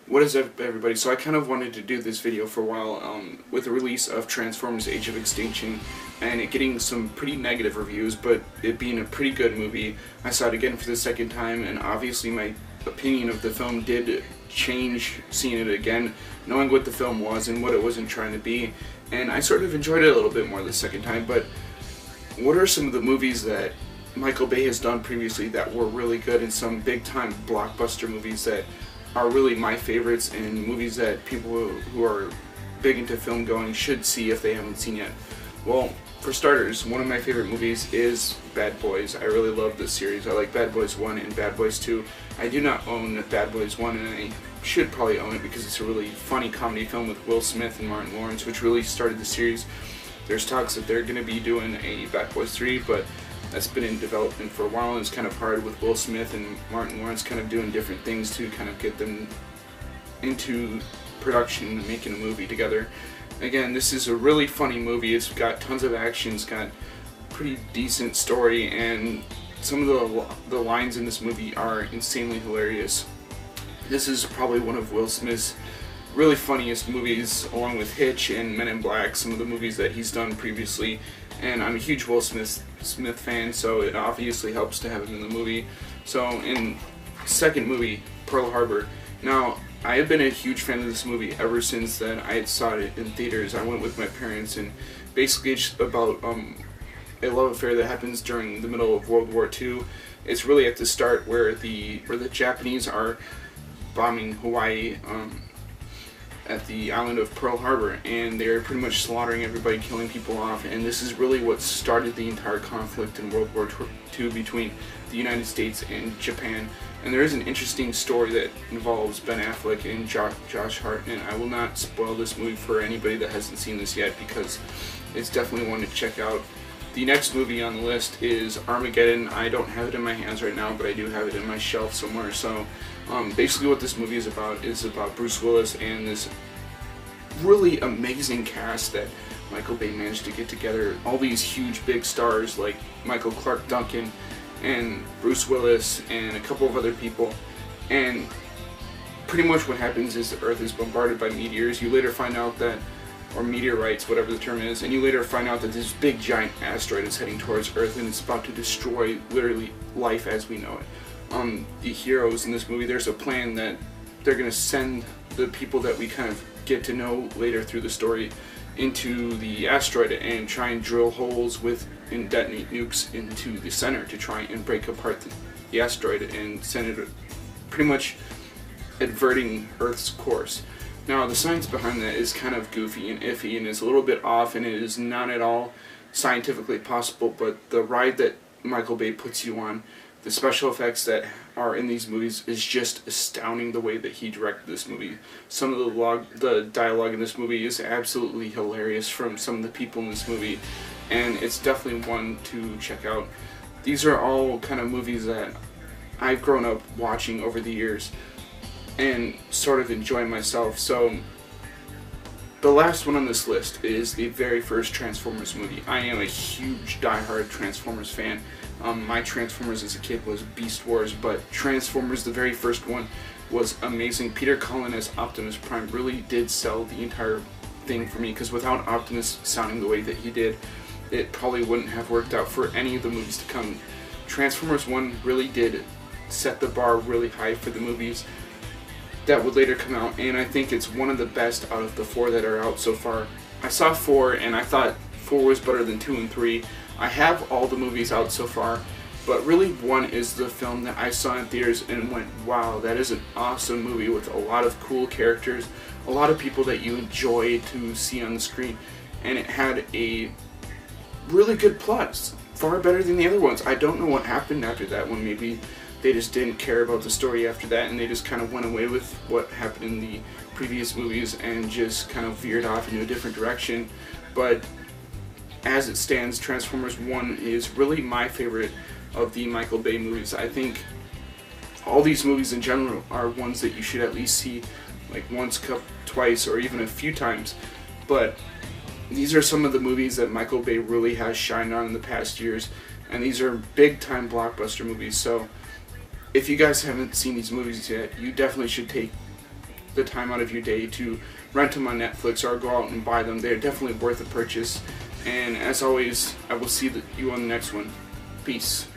What is up, everybody? So I kind of wanted to do this video for a while with the release of Transformers Age of Extinction and it getting some pretty negative reviews, but it being a pretty good movie. I saw it again for the second time, and obviously my opinion of the film did change seeing it again, knowing what the film was and what it wasn't trying to be, and I sort of enjoyed it a little bit more the second time. But what are some of the movies that Michael Bay has done previously that were really good, and some big time blockbuster movies that are really my favorites and movies that people who are big into film going should see if they haven't seen yet? Well, for starters, one of my favorite movies is Bad Boys. I really love this series. I like Bad Boys 1 and Bad Boys 2. I do not own Bad Boys 1, and I should probably own it because it's a really funny comedy film with Will Smith and Martin Lawrence, which really started the series. There's talks that they're going to be doing a Bad Boys 3, but that's been in development for a while, and it's kind of hard with Will Smith and Martin Lawrence kind of doing different things to kind of get them into production and making a movie together. Again, this is a really funny movie. It's got tons of action, it's got pretty decent story, and some of the lines in this movie are insanely hilarious. This is probably one of Will Smith's really funniest movies, along with Hitch and Men in Black, some of the movies that he's done previously. And I'm a huge Will Smith fan, so it obviously helps to have him in the movie. So in second movie, Pearl Harbor. Now, I have been a huge fan of this movie ever since then. I had saw it in theaters. I went with my parents, and basically it's about a love affair that happens during the middle of World War II. It's really at the start where the Japanese are bombing Hawaii at the island of Pearl Harbor, and they're pretty much slaughtering everybody, killing people off, and this is really what started the entire conflict in World War II between the United States and Japan. And there is an interesting story that involves Ben Affleck and Josh Hartnett. I will not spoil this movie for anybody that hasn't seen this yet because it's definitely one to check out. The next movie on the list is Armageddon. I don't have it in my hands right now, but I do have it in my shelf somewhere. So basically what this movie is about Bruce Willis and this really amazing cast that Michael Bay managed to get together. All these huge big stars like Michael Clarke Duncan and Bruce Willis and a couple of other people. And pretty much what happens is the Earth is bombarded by meteors. You later find out that, or meteorites, whatever the term is, and you later find out that this big giant asteroid is heading towards Earth and it's about to destroy literally life as we know it. The heroes in this movie, there's a plan that they're going to send the people that we kind of get to know later through the story into the asteroid and try and drill holes and detonate nukes into the center to try and break apart the asteroid and send it, pretty much adverting Earth's course. Now, the science behind that is kind of goofy and iffy and is a little bit off, and it is not at all scientifically possible, but the ride that Michael Bay puts you on, the special effects that are in these movies, is just astounding the way that he directed this movie. Some of the dialogue in this movie is absolutely hilarious from some of the people in this movie, and it's definitely one to check out. These are all kind of movies that I've grown up watching over the years and sort of enjoying myself. So the last one on this list is the very first Transformers movie. I am a huge die-hard Transformers fan. My Transformers as a kid was Beast Wars, but Transformers, the very first one, was amazing. Peter Cullen as Optimus Prime really did sell the entire thing for me, because without Optimus sounding the way that he did, it probably wouldn't have worked out for any of the movies to come. Transformers 1 really did set the bar really high for the movies that would later come out, and I think it's one of the best out of the 4 that are out so far. I saw 4 and I thought 4 was better than 2 and 3. I have all the movies out so far, but really 1 is the film that I saw in theaters and went, wow, that is an awesome movie with a lot of cool characters, a lot of people that you enjoy to see on the screen, and it had a really good plot, far better than the other ones. I don't know what happened after that one. Maybe they just didn't care about the story after that, and they just kind of went away with what happened in the previous movies and just kind of veered off into a different direction. But as it stands, Transformers 1 is really my favorite of the Michael Bay movies. I think all these movies in general are ones that you should at least see like once, twice, or even a few times. But these are some of the movies that Michael Bay really has shined on in the past years, and these are big time blockbuster movies. So if you guys haven't seen these movies yet, you definitely should take the time out of your day to rent them on Netflix or go out and buy them. They're definitely worth a purchase. And as always, I will see you on the next one. Peace.